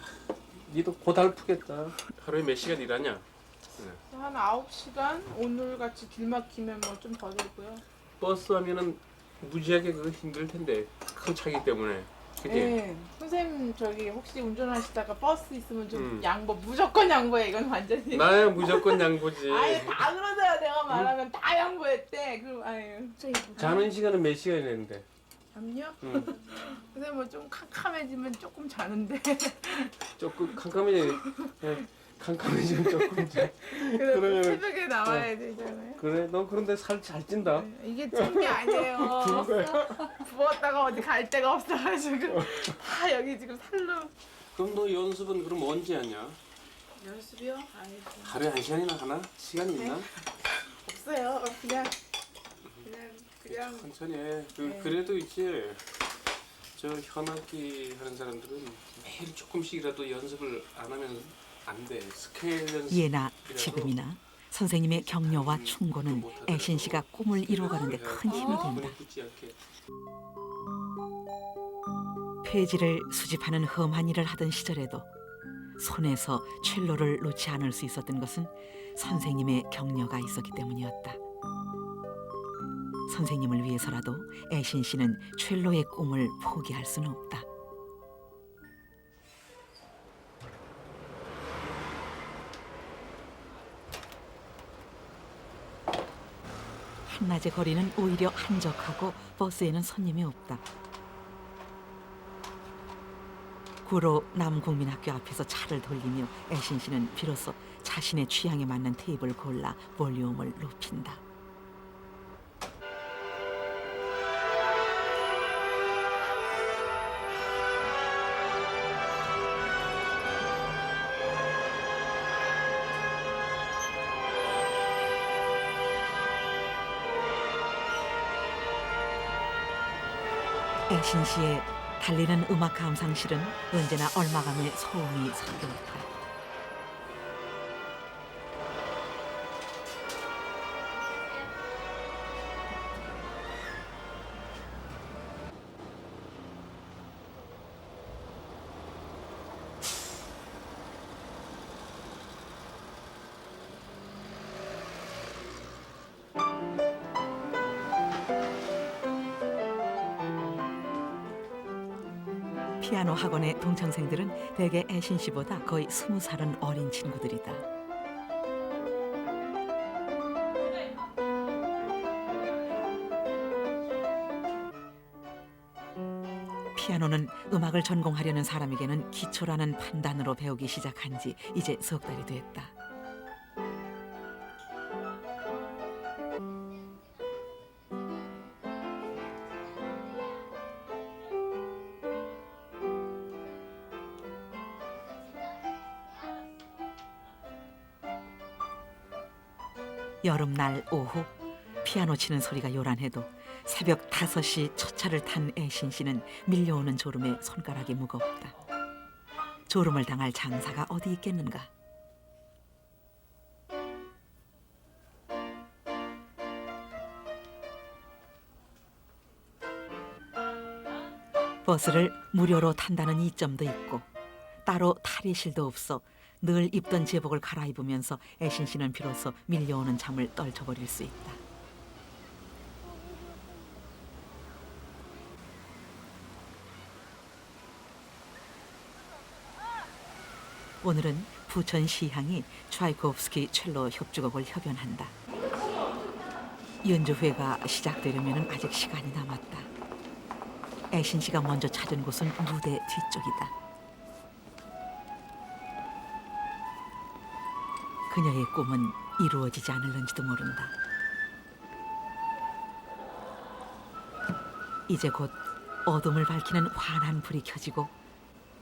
[SPEAKER 10] 니도 고달프겠다. 하루에 몇 시간 일하냐?
[SPEAKER 2] 한 9시간? 오늘 같이 길 막히면 뭐 좀 더 되고요.
[SPEAKER 10] 버스 하면은 무지하게 그거 힘들 텐데 큰 차기 때문에. 그지?
[SPEAKER 2] 네. 선생님 저기 혹시 운전하시다가 버스 있으면 좀 양보 무조건 양보해. 이건 완전히.
[SPEAKER 10] 나야 무조건 양보지.
[SPEAKER 2] 아예 다 그러더라. 내가 말하면 다 양보했대. 그럼 아유.
[SPEAKER 10] 자는 시간은 몇 시간이었는데?
[SPEAKER 2] 잠요?
[SPEAKER 10] 응.
[SPEAKER 2] 근데 뭐 좀 캄캄해지면 조금 자는데.
[SPEAKER 10] 조금 캄캄해지면 조금 자.
[SPEAKER 2] 그래도
[SPEAKER 10] 그러면은-
[SPEAKER 2] 새벽에 나와야 되잖아요.
[SPEAKER 10] 그래? 너 그런데 살 잘 찐다.
[SPEAKER 2] 이게 찐 게 아니에요.
[SPEAKER 10] 찐 거야?
[SPEAKER 2] 부었다가 어디 갈 데가 없어가지고 다 여기 지금 살로.
[SPEAKER 10] 그럼 너 연습은 그럼 언제 하냐?
[SPEAKER 2] 연습이요? 아이고.
[SPEAKER 10] 하루에 1시간이나 하나? 시간이 있나?
[SPEAKER 2] 없어요. 그냥
[SPEAKER 10] 천천히 해.
[SPEAKER 2] 네.
[SPEAKER 10] 그래도 있지. 저 현악기 하는 사람들은 매일 조금씩이라도 연습을 안 하면 안 돼. 스케일 연습.
[SPEAKER 1] 예나 지금이나 선생님의 격려와 충고는 애신 씨가 꿈을 이뤄가는데 큰 힘이 된다. 폐지를 수집하는 험한 일을 하던 시절에도 손에서 첼로를 놓지 않을 수 있었던 것은 선생님의 격려가 있었기 때문이었다. 선생님을 위해서라도 애신 씨는 첼로의 꿈을 포기할 수는 없다. 한낮의 거리는 오히려 한적하고 버스에는 손님이 없다. 구로 남국민학교 앞에서 차를 돌리며 애신 씨는 비로소 자신의 취향에 맞는 테이프를 골라 볼륨을 높인다. 애신 씨의 달리는 음악 감상실은 언제나 얼마감의 소음이 섞여있다. 피아노 학원의 동창생들은 대개 애신 씨보다 거의 20살은 어린 친구들이다. 피아노는 음악을 전공하려는 사람에게는 기초라는 판단으로 배우기 시작한 지 이제 석 달이 됐다. 여름날 오후 피아노 치는 소리가 요란해도 새벽 5시 첫 차를 탄 애신 씨는 밀려오는 졸음에 손가락이 무겁다. 졸음을 당할 장사가 어디 있겠는가. 버스를 무료로 탄다는 이점도 있고 따로 탈의실도 없어 늘 입던 제복을 갈아입으면서 애신 씨는 비로소 밀려오는 잠을 떨쳐버릴 수 있다. 오늘은 부천시향이 차이코프스키 첼로 협주곡을 협연한다. 연주회가 시작되려면 아직 시간이 남았다. 애신 씨가 먼저 찾은 곳은 무대 뒤쪽이다. 그녀의 꿈은 이루어지지 않을는지도 모른다. 이제 곧 어둠을 밝히는 환한 불이 켜지고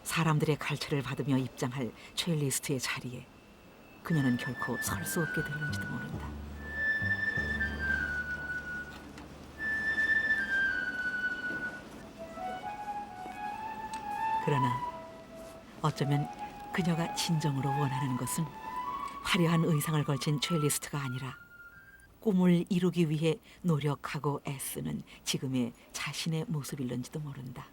[SPEAKER 1] 사람들의 갈채를 받으며 입장할 첼리스트의 자리에 그녀는 결코 설 수 없게 될는지도 모른다. 그러나 어쩌면 그녀가 진정으로 원하는 것은 화려한 의상을 걸친 첼리스트가 아니라 꿈을 이루기 위해 노력하고 애쓰는 지금의 자신의 모습일는지도 모른다.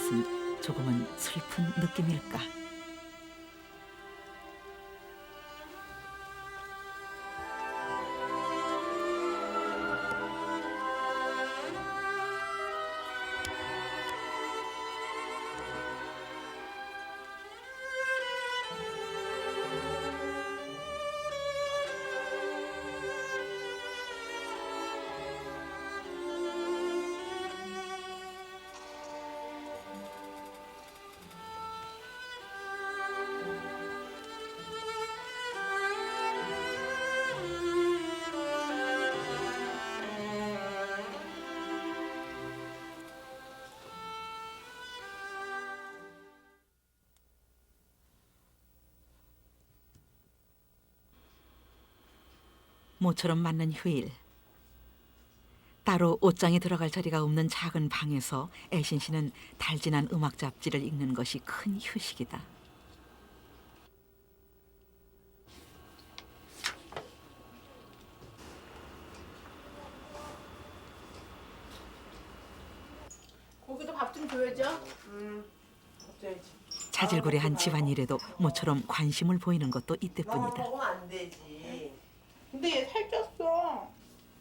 [SPEAKER 1] 것은 조금은 슬픈 느낌일까? 모처럼 맞는 휴일. 따로 옷장에 들어갈 자리가 없는 작은 방에서 애신 씨는 달진한 음악 잡지를 읽는 것이 큰 휴식이다.
[SPEAKER 2] 거기도 밥 좀 줘야죠.
[SPEAKER 3] 걱정이지.
[SPEAKER 1] 자질구레한 집안일에도 모처럼 관심을 보이는 것도
[SPEAKER 3] 너무
[SPEAKER 1] 이때뿐이다.
[SPEAKER 3] 먹으면 안 되지.
[SPEAKER 2] 근데 얘 살쪘어.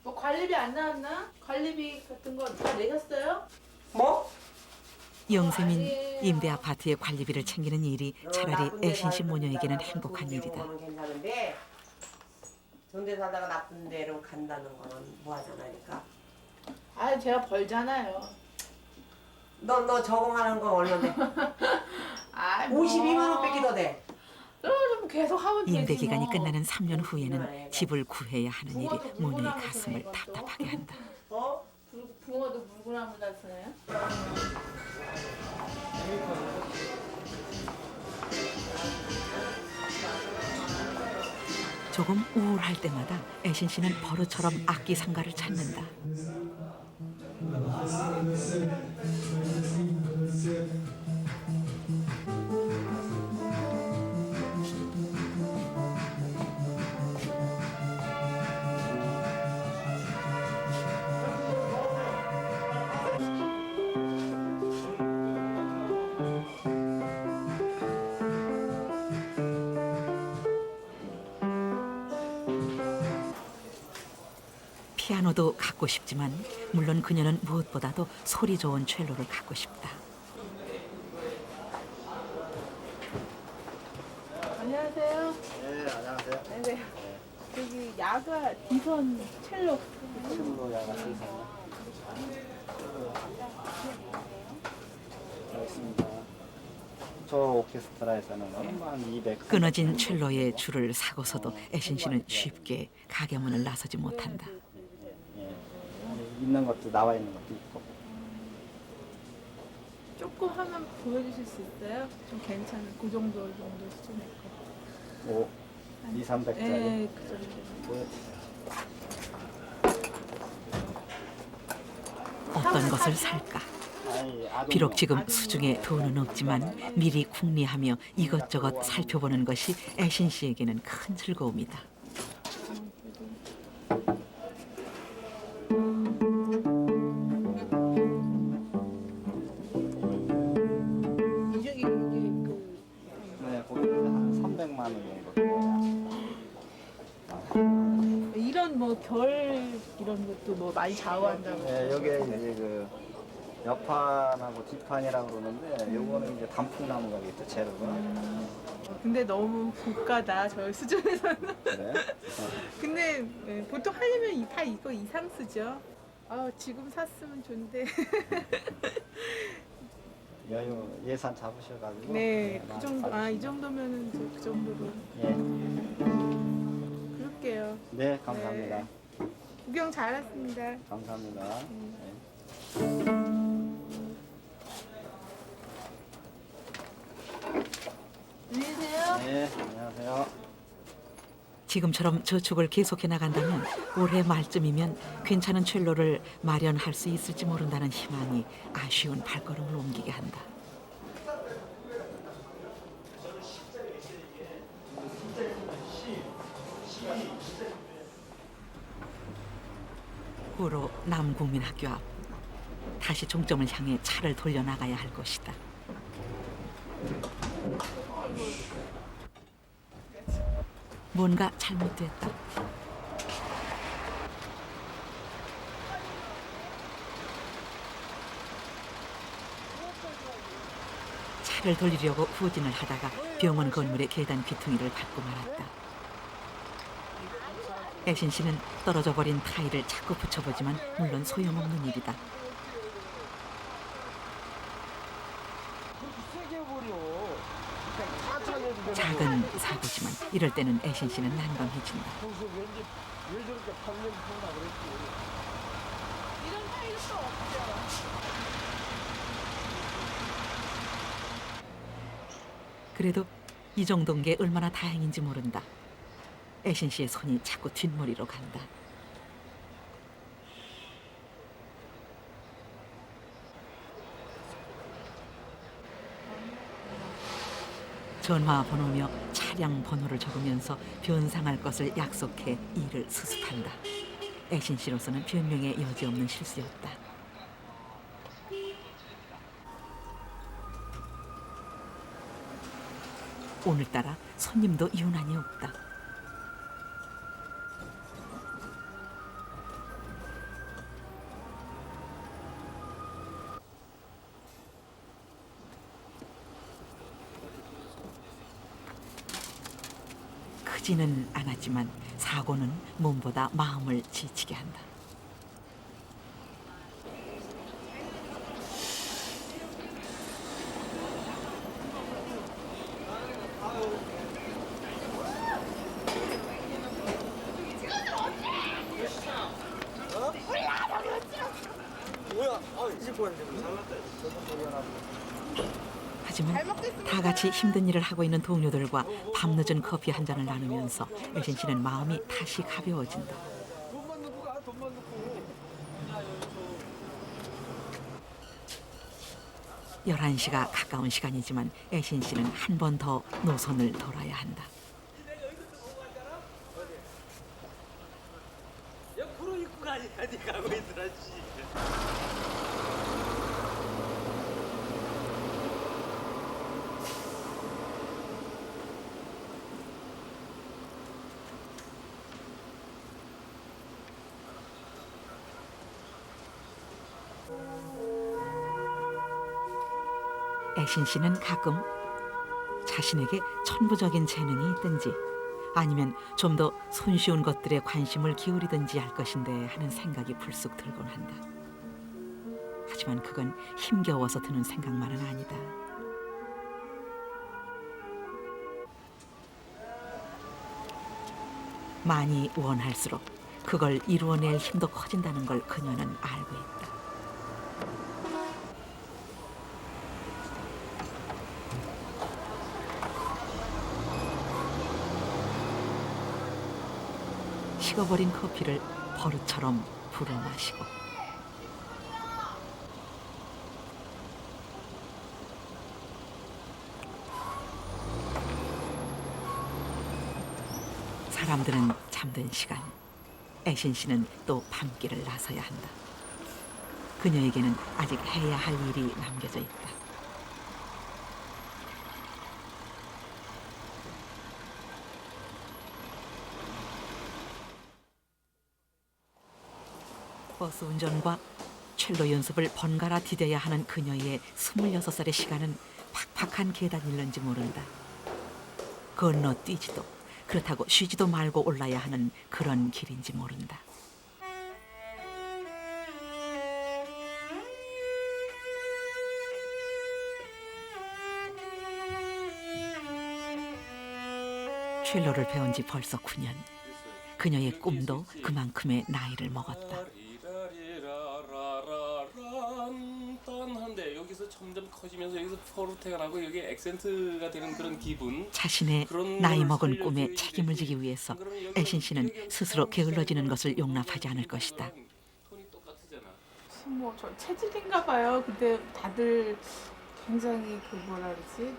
[SPEAKER 2] 뭐 관리비 안 나왔나? 관리비 같은 거 다 내셨어요?
[SPEAKER 3] 뭐?
[SPEAKER 1] 영세민 임대 아파트의 관리비를 챙기는 일이 차라리 애신 씨 모녀에게는 행복한 일이다.
[SPEAKER 3] 괜찮은데 좋은 데 사다가 나쁜 데로 간다는 거는 뭐 하잖아. 그러니까.
[SPEAKER 2] 아, 제가 벌잖아요.
[SPEAKER 3] 너 적응하는 건 얼마인데?
[SPEAKER 2] 아,
[SPEAKER 3] 52만 원밖에 더 돼.
[SPEAKER 2] 좀 계속 하면 되지.
[SPEAKER 1] 임대 기간이
[SPEAKER 2] 뭐.
[SPEAKER 1] 끝나는 3년 후에는 집을 구해야 하는 일이 모녀의 가슴을 답답하게 한다.
[SPEAKER 3] 어?
[SPEAKER 2] 붕어도 물구나무 다쓰네요.
[SPEAKER 1] 조금 우울할 때마다 애신 씨는 버릇처럼 악기 상가를 찾는다. 피아노도 갖고 싶지만 물론 그녀는 무엇보다도 소리 좋은 첼로를 갖고 싶다.
[SPEAKER 2] 안녕하세요.
[SPEAKER 9] 네, 안녕하세요.
[SPEAKER 2] 네. 여기 야가 디선 첼로.
[SPEAKER 9] 첼로 야가 세상. 알겠습니다. 저 오케스트라에서는 한 200.
[SPEAKER 1] 끊어진 첼로의 줄을 사고서도 애신 씨는 쉽게 가게 문을 나서지 못한다.
[SPEAKER 9] 예. 있는 것도 나와 있는 것도 있고.
[SPEAKER 2] 조금 하면 보여주실 수 있어요? 좀 괜찮은 그 정도 수준의 거.
[SPEAKER 9] 5, 2, 300짜리.
[SPEAKER 2] 네, 그 정도.
[SPEAKER 9] 보여주세요.
[SPEAKER 1] 어떤 것을 살까? 비록 지금 수중에 돈은 없지만 미리 궁리하며 이것저것 살펴보는 것이 애신 씨에게는 큰 즐거움이다.
[SPEAKER 2] 이게 그
[SPEAKER 9] 네, 거기 한 300만 원 정도.
[SPEAKER 2] 이런 뭐 결 이런 것도 뭐 많이 좌우한다고.
[SPEAKER 9] 네, 여기에 이제 그 옆판하고 뒷판이라고 그러는데 요거는 이제 단풍나무가겠죠, 재료가.
[SPEAKER 2] 근데 너무 고가다 저희 수준에서는.
[SPEAKER 9] 네.
[SPEAKER 2] 근데 보통 하려면 다 이거 이상 쓰죠. 아 지금 샀으면 좋은데.
[SPEAKER 9] 여유 예산 잡으셔가지고.
[SPEAKER 2] 네,
[SPEAKER 9] 많이
[SPEAKER 2] 그 정도.
[SPEAKER 9] 받으시면.
[SPEAKER 2] 이 정도면은 이제 그 정도로
[SPEAKER 9] 예.
[SPEAKER 2] 그럴게요.
[SPEAKER 9] 네, 감사합니다.
[SPEAKER 2] 네. 구경 잘 왔습니다.
[SPEAKER 9] 감사합니다. 네.
[SPEAKER 2] 안녕히 계세요.
[SPEAKER 9] 네, 안녕하세요.
[SPEAKER 1] 지금처럼 저축을 계속해 나간다면 올해 말쯤이면 괜찮은 첼로를 마련할 수 있을지 모른다는 희망이 아쉬운 발걸음을 옮기게 한다. 후로 남국민학교 앞 다시 종점을 향해 차를 돌려나가야 할 것이다. 뭔가 잘못됐다. 차를 돌리려고 후진을 하다가 병원 건물의 계단 귀퉁이를 밟고 말았다. 애신 씨는 떨어져 버린 타일을 자꾸 붙여보지만 물론 소용없는 일이다. 작은 사고지만 이럴 때는 애신 씨는 난감해진다.
[SPEAKER 2] 이런 타일은 또 없죠.
[SPEAKER 1] 그래도 이 정도인 게 얼마나 다행인지 모른다. 애신 씨의 손이 자꾸 뒷머리로 간다. 전화번호며 차량 번호를 적으면서 변상할 것을 약속해 일을 수습한다. 애신 씨로서는 변명의 여지 없는 실수였다. 오늘따라 손님도 유난히 없다. 크지는 않았지만 사고는 몸보다 마음을 지치게 한다. 하지만 다 같이 힘든 일을 하고 있는 동료들과 밤늦은 커피 한 잔을 나누면서 애신 씨는 마음이 다시 가벼워진다. 11시가 가까운 시간이지만 애신 씨는 한 번 더 노선을 돌아야 한다.
[SPEAKER 6] 옆으로 입고 가고 있더라지.
[SPEAKER 1] 애신 씨는 가끔 자신에게 천부적인 재능이 있든지 아니면 좀 더 손쉬운 것들에 관심을 기울이든지 할 것인데 하는 생각이 불쑥 들곤 한다. 하지만 그건 힘겨워서 드는 생각만은 아니다. 많이 원할수록 그걸 이루어낼 힘도 커진다는 걸 그녀는 알고 있다. 식어버린 커피를 버릇처럼 불어 마시고 사람들은 잠든 시간 애신 씨는 또 밤길을 나서야 한다. 그녀에게는 아직 해야 할 일이 남겨져 있다. 버스 운전과 첼로 연습을 번갈아 디뎌야 하는 그녀의 26살의 시간은 팍팍한 계단일런지 모른다. 건너뛰지도 그렇다고 쉬지도 말고 올라야 하는 그런 길인지 모른다. 첼로를 배운 지 벌써 9년. 그녀의 꿈도 그만큼의 나이를 먹었다.
[SPEAKER 10] 한데 여기서 점점 커지면서 여기서 포르테가 나고 여기 액센트가 되는 그런 기분.
[SPEAKER 1] 자신의 나이 먹은 꿈에 책임을 지기 위해서 애신 씨는 스스로 게을러지는 것을 용납하지 않을 것이다.
[SPEAKER 10] 톤이 똑같으잖아.
[SPEAKER 2] 저 체질인가 봐요. 근데 다들 굉장히 뭐라 그러지?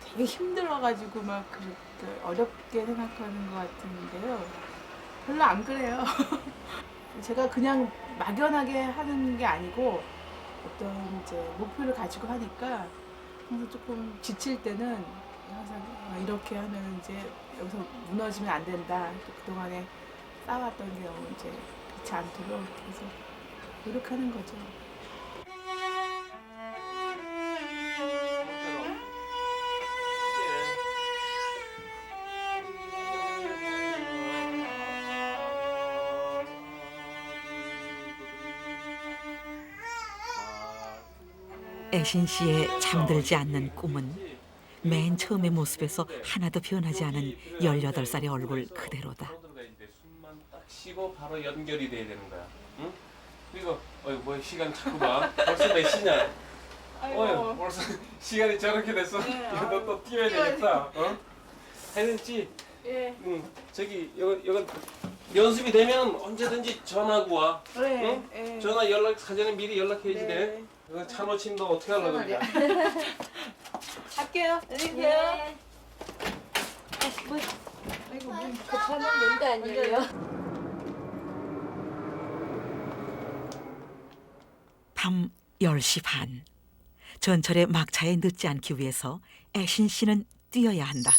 [SPEAKER 2] 되게 힘들어가지고 막 그렇게 어렵게 생각하는 것 같은데요. 별로 안 그래요. 제가 그냥 막연하게 하는 게 아니고 어떤 이제 목표를 가지고 하니까 항상 조금 지칠 때는 항상 이렇게 하면 이제 여기서 무너지면 안 된다. 또 그동안에 쌓아왔던 게 너무 이제 그렇지 않도록 그래서 노력하는 거죠.
[SPEAKER 1] 애신 씨의 잠들지 않는 꿈은 맨 처음의 모습에서 하나도 변하지 않은 18살의 얼굴 그대로다.
[SPEAKER 10] 숨만 딱 쉬고 바로 연결이 돼야 되는 거야. 응? 그리고 뭐 시간 자꾸 봐. 벌써 몇 시냐? 벌써 시간이 저렇게 됐어. 너 또 뛰어야 되겠다. 했는지.
[SPEAKER 2] 예.
[SPEAKER 10] 응. 저기 이건 연습이 되면 언제든지 전화하고 와.
[SPEAKER 2] 네.
[SPEAKER 10] 응?
[SPEAKER 2] 예.
[SPEAKER 10] 전화 연락 사전에 미리 연락해야지 돼. 이거 차 놓치면 너 어떻게 하려고 그러냐?
[SPEAKER 2] 갈게요. 안녕히 계세요.
[SPEAKER 8] 네.
[SPEAKER 2] 아이고 문
[SPEAKER 8] 급하면 문도 안 열려.
[SPEAKER 1] 밤 10시 반. 전철의 막차에 늦지 않기 위해서 애신 씨는 뛰어야 한다.